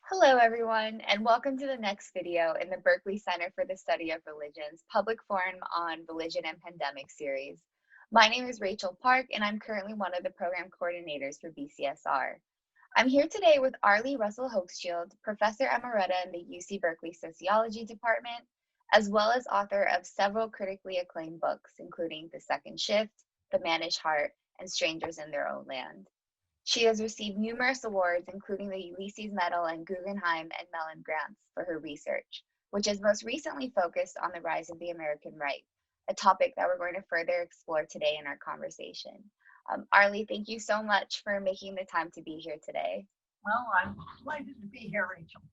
Hello, everyone, and welcome to the next video in the Berkeley Center for the Study of Religions Public Forum on Religion and Pandemic series. My name is Rachel Park, and I'm currently one of the program coordinators for BCSR. I'm here today with Arlie Russell Hochschild, Professor Emerita in the UC Berkeley Sociology Department, as well as author of several critically acclaimed books, including The Second Shift, The Mannish Heart, and Strangers in Their Own Land. She has received numerous awards, including the Ulysses Medal and Guggenheim and Mellon grants for her research, which is most recently focused on the rise of the American right, a topic that we're going to further explore today in our conversation. Arlie, thank you so much for making the time to be here today. Well, I'm delighted to be here, Rachel.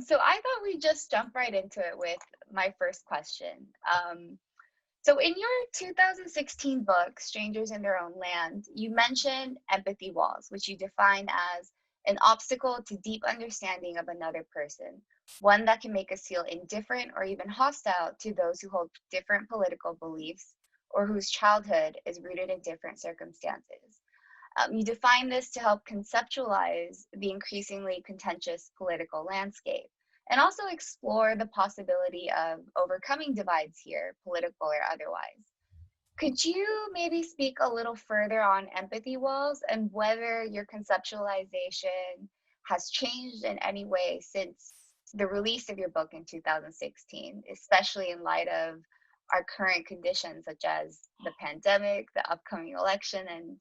So I thought we'd just jump right into it with my first question. So in your 2016 book, Strangers in Their Own Land, you mentioned empathy walls, which you define as an obstacle to deep understanding of another person, one that can make us feel indifferent or even hostile to those who hold different political beliefs or whose childhood is rooted in different circumstances. You define this to help conceptualize the increasingly contentious political landscape and also explore the possibility of overcoming divides here, political or otherwise. Could you maybe speak a little further on empathy walls and whether your conceptualization has changed in any way since the release of your book in 2016, especially in light of our current conditions, such as the pandemic, the upcoming election, and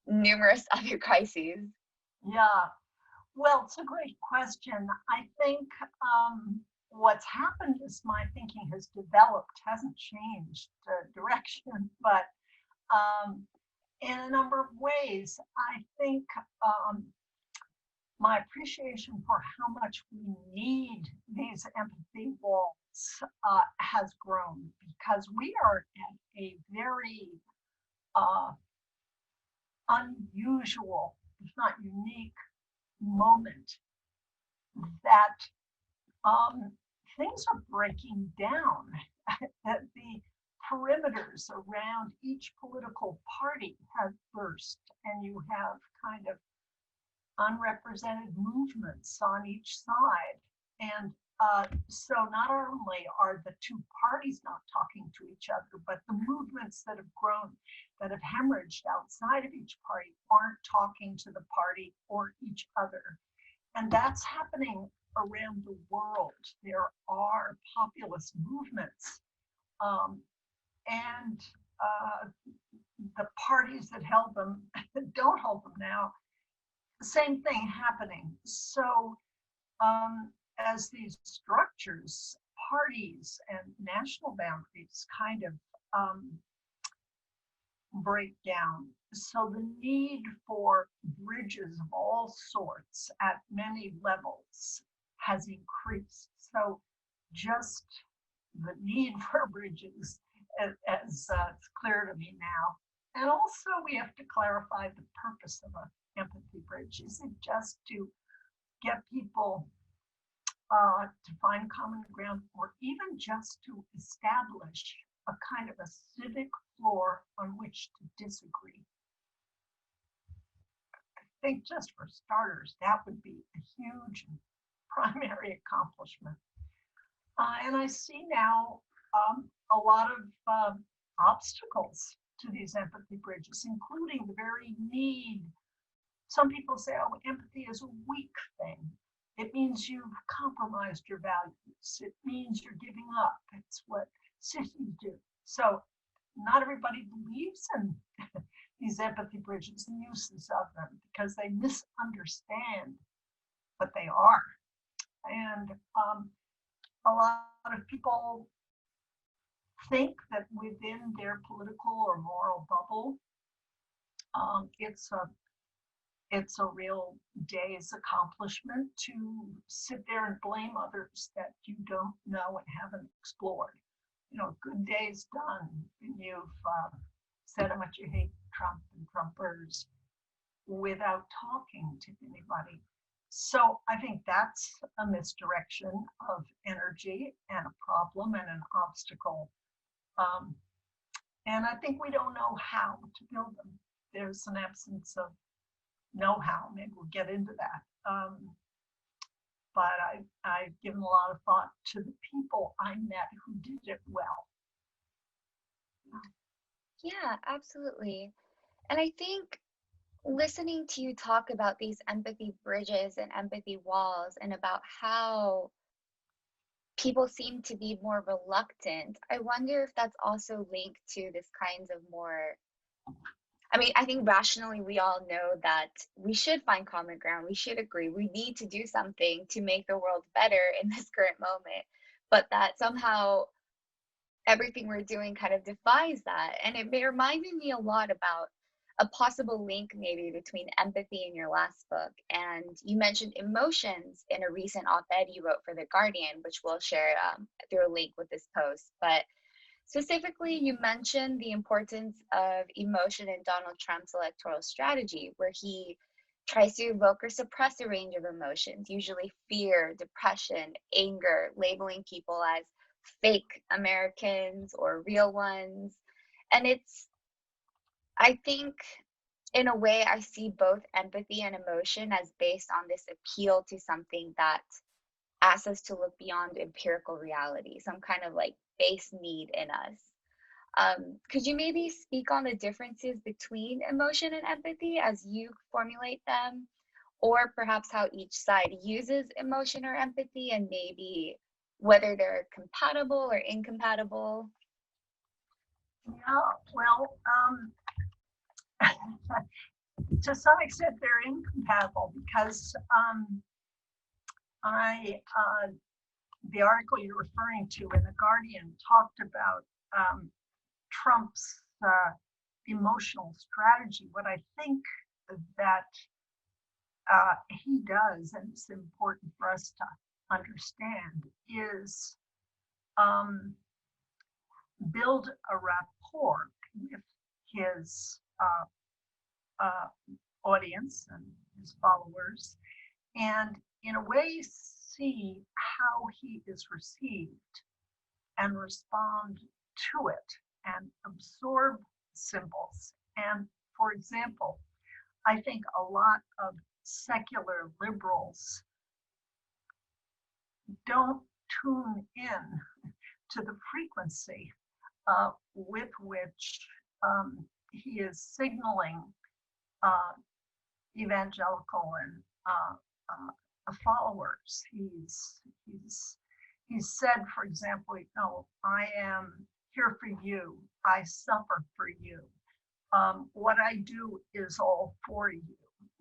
numerous other crises? Yeah, well, it's a great question. I think what's happened is my thinking has developed, hasn't changed direction, but in a number of ways, I think my appreciation for how much we need these empathy walls has grown because we are at a very unusual, if not unique, moment that things are breaking down. That the perimeters around each political party have burst, and you have kind of unrepresented movements on each side. And so not only are the two parties not talking to each other, but the movements that have grown, that have hemorrhaged outside of each party, aren't talking to the party or each other. And that's happening around the world. There are populist movements, and the parties that held them don't hold them now. Same thing happening. So as these structures, parties, and national boundaries kind of break down, so the need for bridges of all sorts at many levels has increased. So just the need for bridges, as it's clear to me now. And also we have to clarify the purpose of an empathy bridge. Is it just to get people to find common ground, or even just to establish a kind of a civic floor on which to disagree? I think just for starters, that would be a huge primary accomplishment. And I see now a lot of obstacles to these empathy bridges, including the very need. Some people say, oh, empathy is a weak thing. It means you've compromised your values. It means you're giving up. It's what cities do. So not everybody believes in these empathy bridges and uses of them because they misunderstand what they are. And a lot of people think that within their political or moral bubble, it's a real day's accomplishment to sit there and blame others that you don't know and haven't explored. You know, a good day's done when you've said how much you hate Trump and Trumpers without talking to anybody. So I think that's a misdirection of energy and a problem and an obstacle. And I think we don't know how to build them. There's an absence of know-how. Maybe we'll get into that. but I've given a lot of thought to the people I met who did it well. Yeah, absolutely. And I think listening to you talk about these empathy bridges and empathy walls and about how people seem to be more reluctant, I wonder if that's also linked to this kinds of more, I mean, I think rationally we all know that we should find common ground, we should agree, we need to do something to make the world better in this current moment, but that somehow everything we're doing kind of defies that. And it reminded me a lot about a possible link maybe between empathy in your last book. And you mentioned emotions in a recent op-ed you wrote for The Guardian, which we'll share through a link with this post. But specifically, you mentioned the importance of emotion in Donald Trump's electoral strategy, where he tries to evoke or suppress a range of emotions, usually fear, depression, anger, labeling people as fake Americans or real ones. And it's, I think, in a way, I see both empathy and emotion as based on this appeal to something that asks us to look beyond empirical reality, some kind of like base need in us. Could you maybe speak on the differences between emotion and empathy as you formulate them? Or perhaps how each side uses emotion or empathy and maybe whether they're compatible or incompatible? Yeah, well, to some extent they're incompatible because the article you're referring to in The Guardian talked about Trump's emotional strategy. What I think that he does, and it's important for us to understand, is build a rapport with his audience and his followers, and in a way see how he is received and respond to it and absorb symbols. And for example, I think a lot of secular liberals don't tune in to the frequency with which he is signaling evangelical and followers. He's said, for example, you know, I am here for you. I suffer for you. What I do is all for you.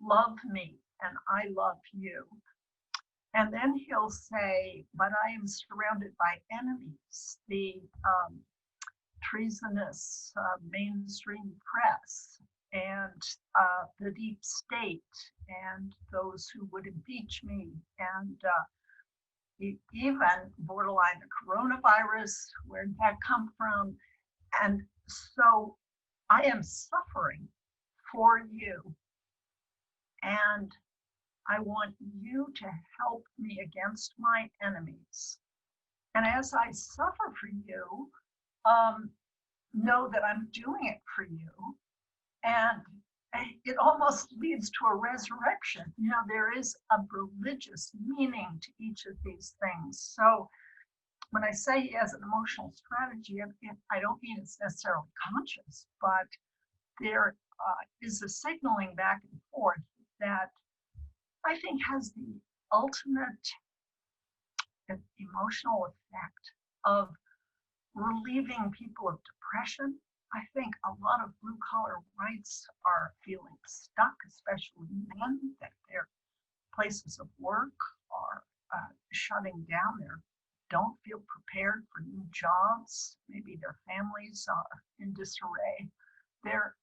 Love me, and I love you. And then he'll say, but I am surrounded by enemies, the treasonous mainstream press and the deep state and those who would impeach me and even borderline the coronavirus, where did that come from? And so I am suffering for you. And I want you to help me against my enemies. And as I suffer for you, know that I'm doing it for you. And it almost leads to a resurrection. You know, there is a religious meaning to each of these things. So when I say he has an emotional strategy, I don't mean it's necessarily conscious, but there is a signaling back and forth that I think has the ultimate emotional effect of relieving people of depression. I think a lot of blue collar whites are feeling stuck, especially men, that their places of work are shutting down. They don't feel prepared for new jobs. Maybe their families are in disarray. There's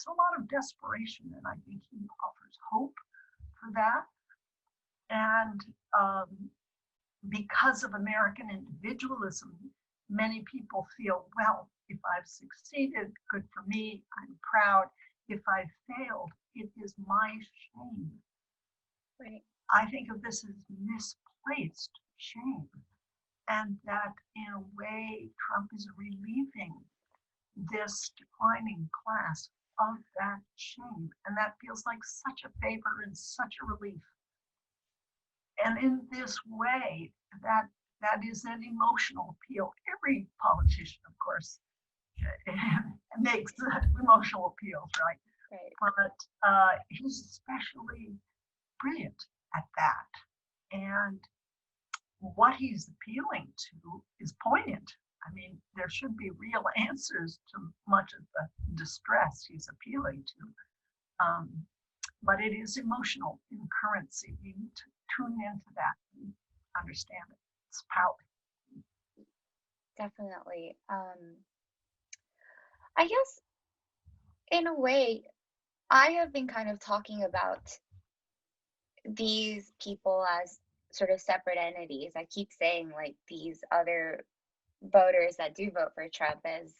a lot of desperation, and I think he offers hope for that. And because of American individualism, many people feel, well, if I've succeeded, good for me, I'm proud. If I've failed, it is my shame. Right. I think of this as misplaced shame, and that in a way, Trump is relieving this declining class of that shame. And that feels like such a favor and such a relief. And in this way, that is an emotional appeal. Every politician, of course, makes emotional appeals, right? Right. But he's especially brilliant at that. And what he's appealing to is poignant. I mean, there should be real answers to much of the distress he's appealing to. But it is emotional in currency. We need to tune into that and understand it. It's power. Definitely. I guess in a way, I have been kind of talking about these people as sort of separate entities. I keep saying like these other voters that do vote for Trump as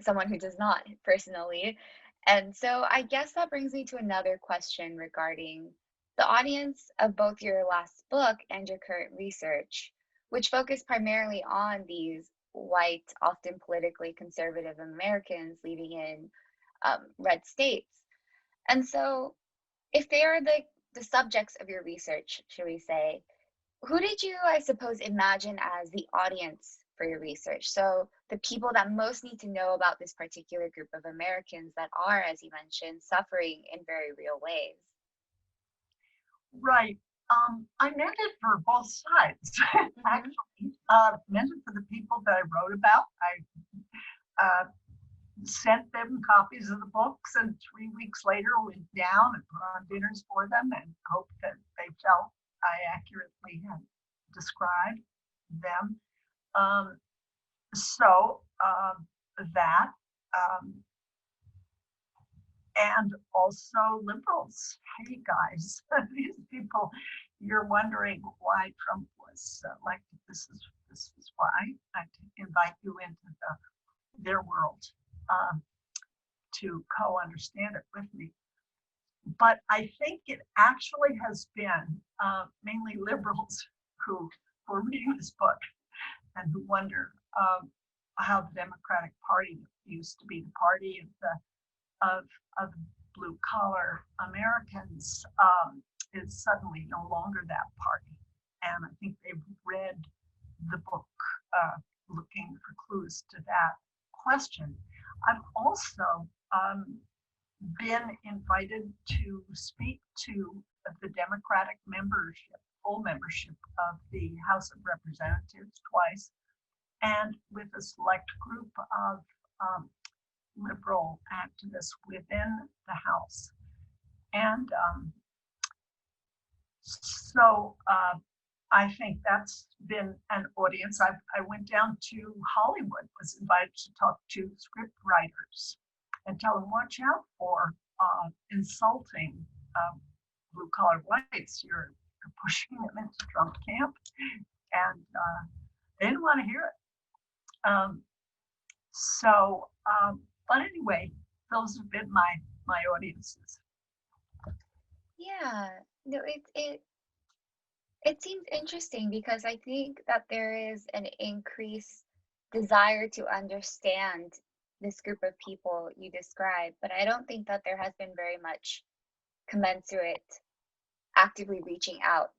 someone who does not personally. And so I guess that brings me to another question regarding the audience of both your last book and your current research, which focus primarily on these white, often politically conservative Americans living in red states. And so if they are the subjects of your research, should we say, who did you, I suppose, imagine as the audience for your research? So the people that most need to know about this particular group of Americans that are, as you mentioned, suffering in very real ways. Right. I meant it for both sides. Mm-hmm. Actually, meant it for the people that I wrote about. I sent them copies of the books, and 3 weeks later went down and put on dinners for them and hoped that they felt I accurately had described them. Um, so that um, and also liberals. Hey guys, these people, you're wondering why Trump was elected. This is why I invite you into their world um, to co-understand it with me. But I think it actually has been mainly liberals who are reading this book and who wonder how the Democratic Party used to be the party of of blue collar Americans is suddenly no longer that party. And I think they've read the book looking for clues to that question. I've also been invited to speak to the Democratic membership, full membership of the House of Representatives twice, and with a select group of liberal activists within the House. And so I think that's been an audience. I went down to Hollywood, was invited to talk to script writers and tell them, watch out for insulting blue collar whites. You're pushing them into Trump camp. And they didn't want to hear it. But anyway, those have been my audiences. Yeah, no, it seems interesting because I think that there is an increased desire to understand this group of people you described, but I don't think that there has been very much commensurate actively reaching out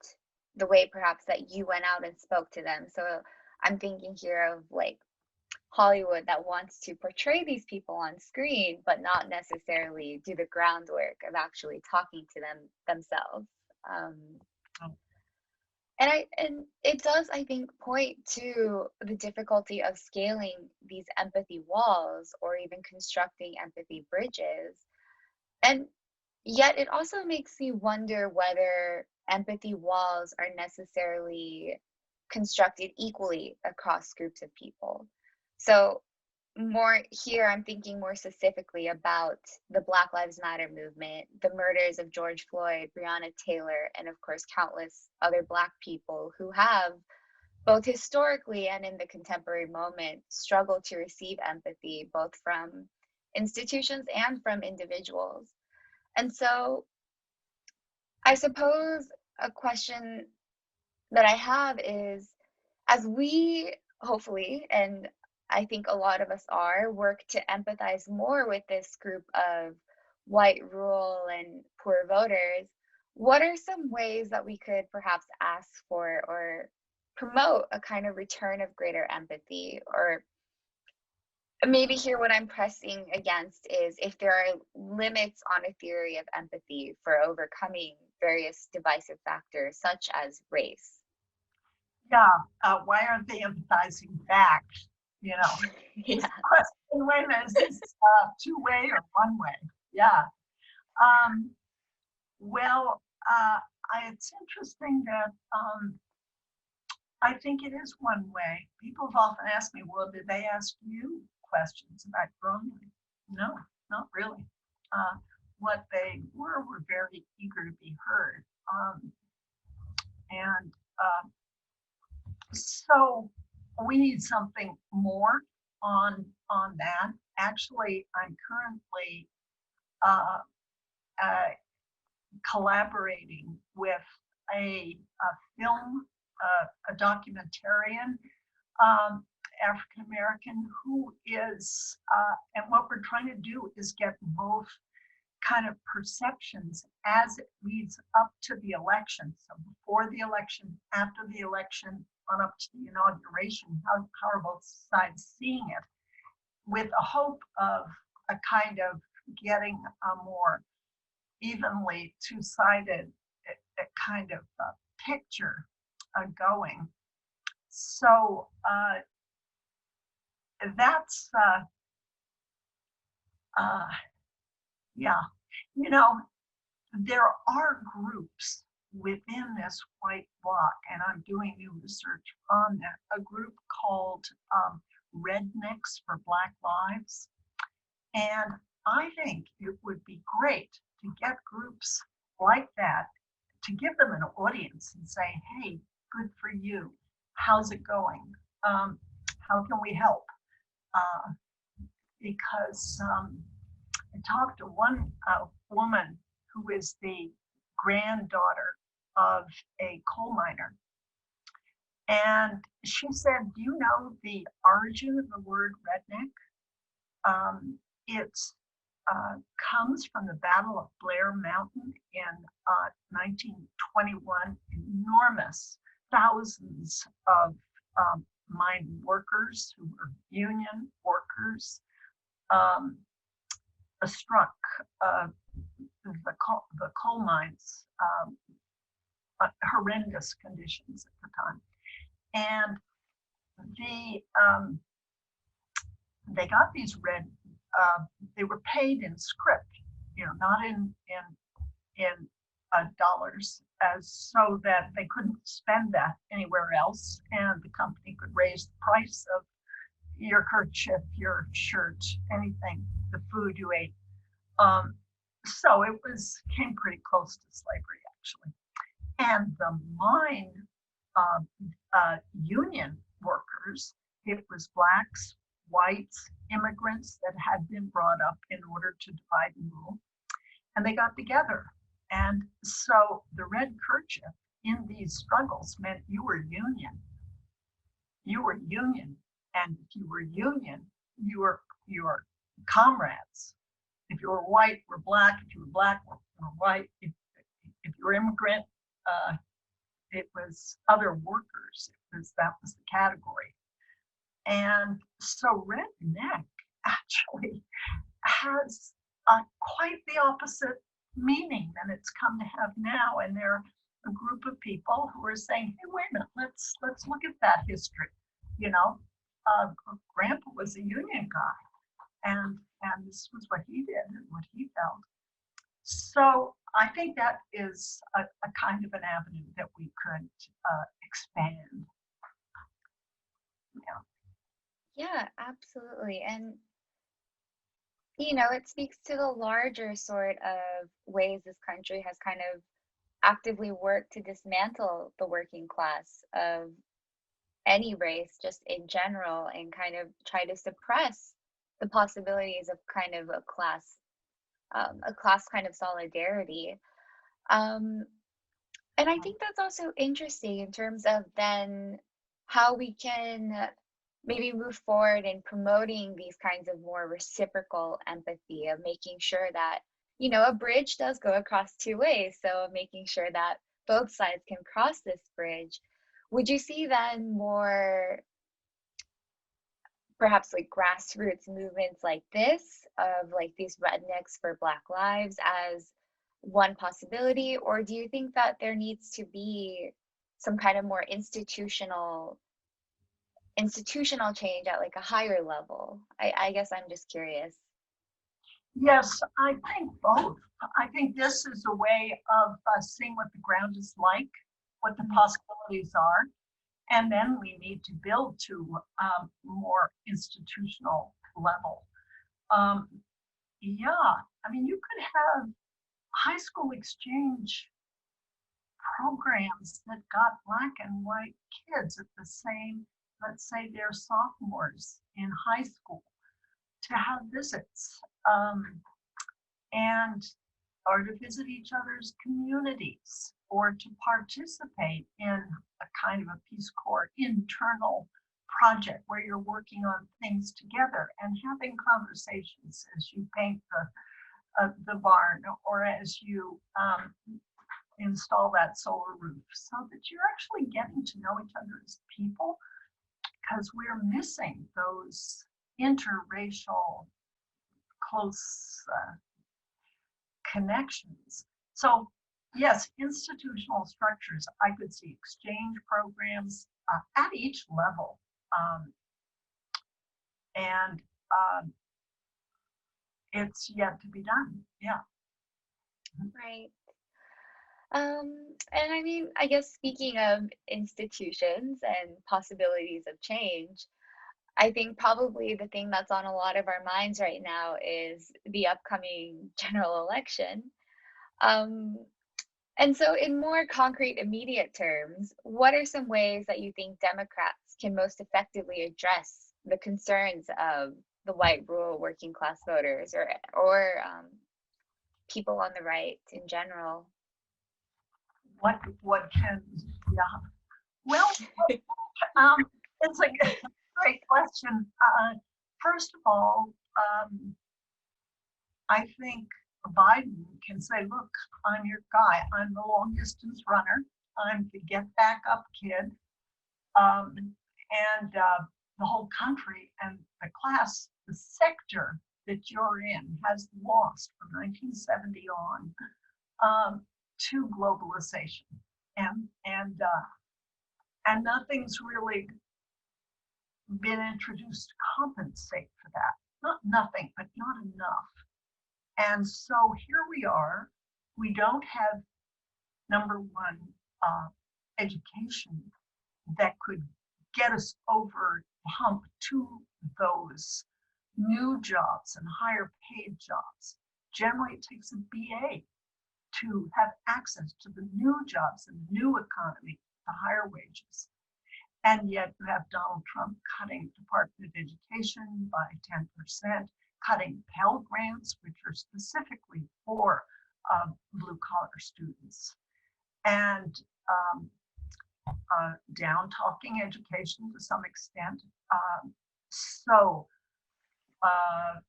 the way perhaps that you went out and spoke to them. So I'm thinking here of like Hollywood that wants to portray these people on screen, but not necessarily do the groundwork of actually talking to them themselves. Um, and it does, I think, point to the difficulty of scaling these empathy walls or even constructing empathy bridges. And yet it also makes me wonder whether empathy walls are necessarily constructed equally across groups of people. So more here, I'm thinking more specifically about the Black Lives Matter movement, the murders of George Floyd, Breonna Taylor, and of course, countless other Black people who have, both historically and in the contemporary moment, struggled to receive empathy, both from institutions and from individuals. And so I suppose a question that I have is, as we hopefully, and I think a lot of us are, work to empathize more with this group of white, rural, and poor voters, what are some ways that we could perhaps ask for or promote a kind of return of greater empathy? Or maybe here what I'm pressing against is if there are limits on a theory of empathy for overcoming various divisive factors such as race. Yeah, why aren't they empathizing back? You know, this Yeah. question, wait a minute, is this two-way or one-way? Yeah. Um, well, it's interesting that I think it is one way. People have often asked me, well, did they ask you questions about your own life? No, not really. Uh, what they were very eager to be heard. And So we need something more on that. Actually, I'm currently uh, uh, collaborating with a film, a documentarian, African American, who is, and what we're trying to do is get both kind of perceptions as it leads up to the election. So before the election, after the election, on up to the inauguration, how are both sides seeing it, with a hope of a kind of getting a more evenly two-sided kind of picture going. So that's, yeah, you know, there are groups within this white bloc, and I'm doing new research on that, a group called Rednecks for Black Lives. And I think it would be great to get groups like that, to give them an audience and say, hey, good for you. How's it going? How can we help? Because I talked to one woman who is the granddaughter of a coal miner. And she said, do you know the origin of the word redneck? It comes from the Battle of Blair Mountain in 1921. Enormous thousands of mine workers who were union workers struck the coal mines, horrendous conditions at the time. And they got these they were paid in script, not in dollars, as so that they couldn't spend that anywhere else, and the company could raise the price of your kerchief, your shirt, anything, the food you ate. So it came pretty close to slavery, actually. And the mine union workers, it was blacks, whites, immigrants that had been brought up in order to divide and rule. And they got together. And so the red kerchief in these struggles meant you were union. You were union. And if you were union, you were comrades. If you were white, were black. If you were black, were white. If you were immigrant, it was other workers. That was the category. And so redneck actually has quite the opposite meaning than it's come to have now. And they're a group of people who are saying, hey, wait a minute, let's look at that history. Grandpa was a union guy, and this was what he did and what he felt. So I think that is a kind of an avenue that we could expand. Yeah, absolutely. And it speaks to the larger sort of ways this country has kind of actively worked to dismantle the working class of any race, just in general, and kind of try to suppress the possibilities of kind of a class kind of solidarity. Um, and I think that's also interesting in terms of then how we can maybe move forward in promoting these kinds of more reciprocal empathy, of making sure that a bridge does go across two ways. So making sure that both sides can cross this bridge. Would you see then more perhaps like grassroots movements like this of like these rednecks for Black lives as one possibility, or do you think that there needs to be some kind of more institutional change at like a higher level? I guess I'm just curious. Yes, I think both. I think this is a way of seeing what the ground is like, what the possibilities are, and then we need to build to more institutional level. Um, yeah, I mean, you could have high school exchange programs that got Black and white kids at the same, let's say they're sophomores in high school, to have visits and or to visit each other's communities or to participate in a kind of a Peace Corps internal project where you're working on things together and having conversations as you paint the barn or as you install that solar roof, so that you're actually getting to know each other as people, because we're missing those interracial close connections. So yes, institutional structures, I could see exchange programs at each level. And it's yet to be done. Yeah. Right. And I mean, I guess speaking of institutions and possibilities of change, I think probably the thing that's on a lot of our minds right now is the upcoming general election. Um, and so, in more concrete, immediate terms, what are some ways that you think Democrats can most effectively address the concerns of the white, rural, working class voters, or people on the right in general? What can, yeah. Well, um, it's a great question. First of all, I think Biden can say, look, I'm your guy. I'm the long distance runner. I'm the get back up kid. Um, and the whole country and the class, the sector that you're in has lost from 1970 on to globalization. And nothing's really been introduced to compensate for that. Not nothing, but not enough. And so here we are. We don't have, number one, education that could get us over the hump to those new jobs and higher paid jobs. Generally, it takes a BA to have access to the new jobs and the new economy, the higher wages. And yet you have Donald Trump cutting Department of Education by 10%, cutting Pell Grants, which are specifically for blue collar students, and down talking education to some extent. So,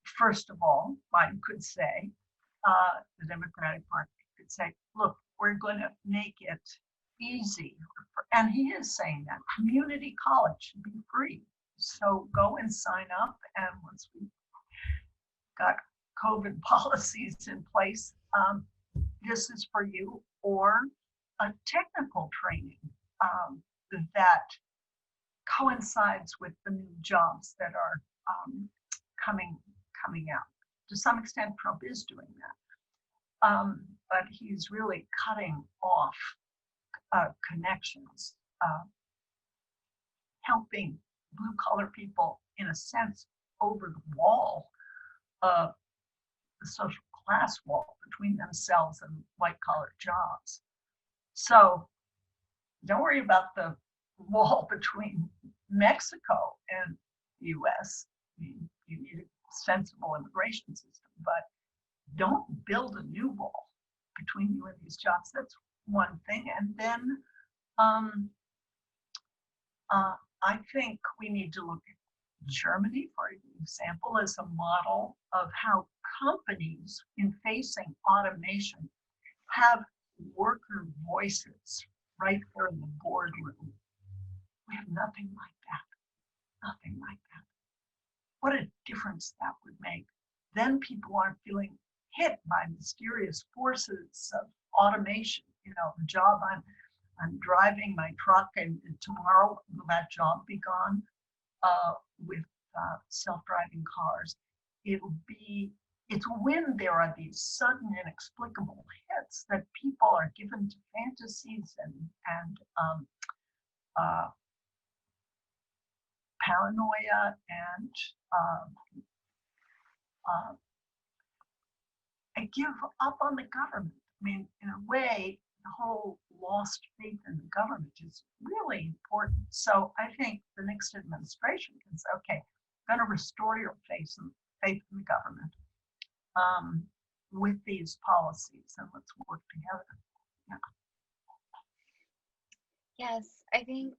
first of all, Biden could say, the Democratic Party could say, look, we're going to make it easy. And he is saying that community college should be free. So go and sign up. And once we got COVID policies in place, this is for you, or a technical training that coincides with the new jobs that are coming out. To some extent, Trump is doing that, but he's really cutting off connections, helping blue collar people, in a sense, over the wall, the social class wall between themselves and white collar jobs. So don't worry about the wall between Mexico and the US. I mean, you need a sensible immigration system, but don't build a new wall between you and these jobs. That's one thing. And then I think we need to look Germany, for example, is a model of how companies, in facing automation, have worker voices right there in the boardroom. We have nothing like that, nothing like that. What a difference that would make. Then people aren't feeling hit by mysterious forces of automation. You know, the job I'm driving my truck, and tomorrow will that job be gone? With self-driving cars, it's when there are these sudden inexplicable hits that people are given to fantasies and uh, paranoia uh, and give up on the government. I mean, in a way, the whole lost faith in the government is really important. So I think the next administration can say, okay, I'm going to restore your faith in the government with these policies, and let's work together. Yeah. Yes, I think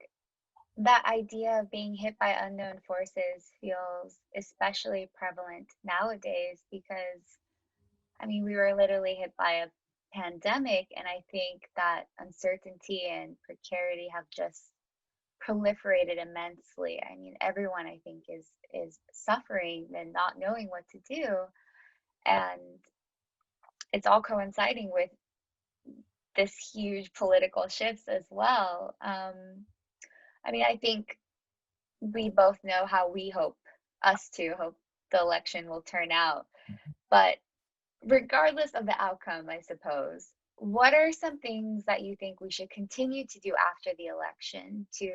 that idea of being hit by unknown forces feels especially prevalent nowadays because, I mean, we were literally hit by a pandemic, and I think that uncertainty and precarity have just proliferated immensely. I mean, everyone I think is suffering and not knowing what to do, and it's all coinciding with this huge political shifts as well. I mean, I think we both know how we hope, us two hope the election will turn out. But regardless of the outcome, I suppose, what are some things that you think we should continue to do after the election to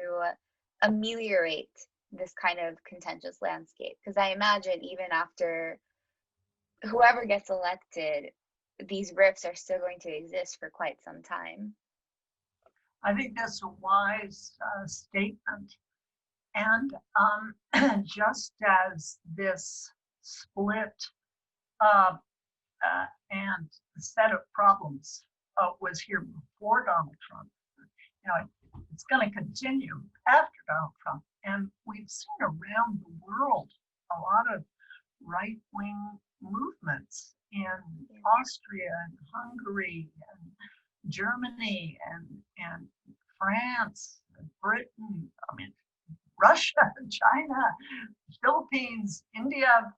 ameliorate this kind of contentious landscape? Because I imagine even after whoever gets elected, these rifts are still going to exist for quite some time. I think that's a wise statement. And just as this split uh, and the set of problems was here before Donald Trump, you know, it's going to continue after Donald Trump. And we've seen around the world a lot of right-wing movements in Austria and Hungary and Germany and France, and Britain, I mean, Russia, China, Philippines, India,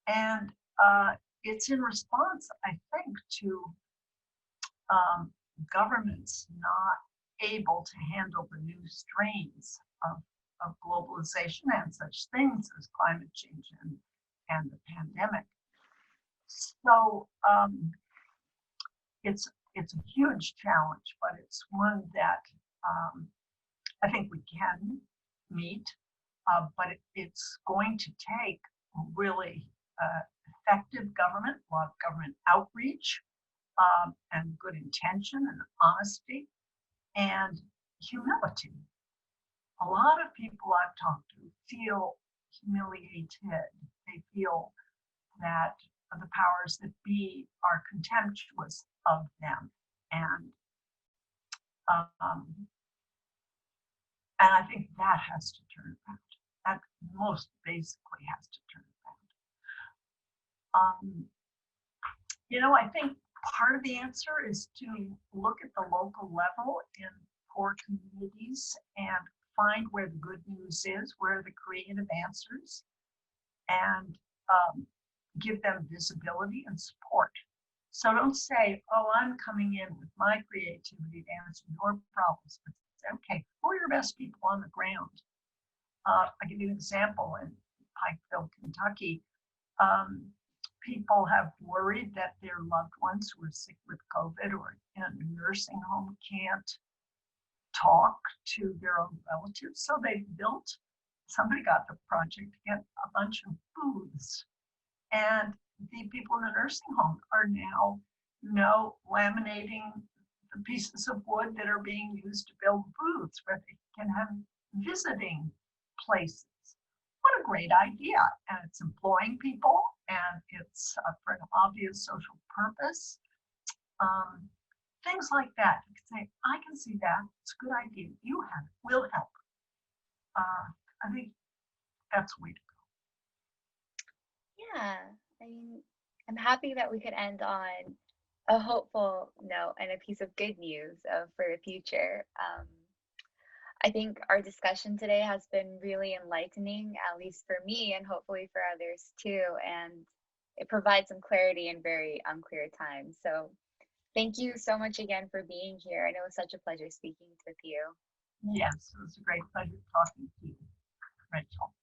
and it's in response, I think, to governments not able to handle the new strains of globalization and such things as climate change and the pandemic. So it's a huge challenge, but it's one that I think we can meet, but it's going to take really effective government, a lot of government outreach, and good intention and honesty and humility. A lot of people I've talked to feel humiliated. They feel that the powers that be are contemptuous of them. Um, and I think that has to turn around. That most basically has to turn around. You know, I think part of the answer is to look at the local level in poor communities and find where the good news is, where are the creative answers, and give them visibility and support. So don't say, oh, I'm coming in with my creativity to answer your problems. But say, okay, who are your best people on the ground? I'll give you an example. In Pikeville, Kentucky, people have worried that their loved ones who are sick with COVID or in a nursing home can't talk to their own relatives. So they built, somebody got the project to get a bunch of booths. And the people in the nursing home are now, laminating the pieces of wood that are being used to build booths where they can have visiting places. What a great idea. And it's employing people, and it's for an obvious social purpose. Things like that. You can say, I can see that. It's a good idea. You have it. We'll help. I think that's the way to Yeah, I mean, I'm happy that we could end on a hopeful note and a piece of good news for the future. I think our discussion today has been really enlightening, at least for me, and hopefully for others too. And it provides some clarity in very unclear times. So thank you so much again for being here. And it was such a pleasure speaking with you. go. Yes, it was a great pleasure talking to you, Rachel.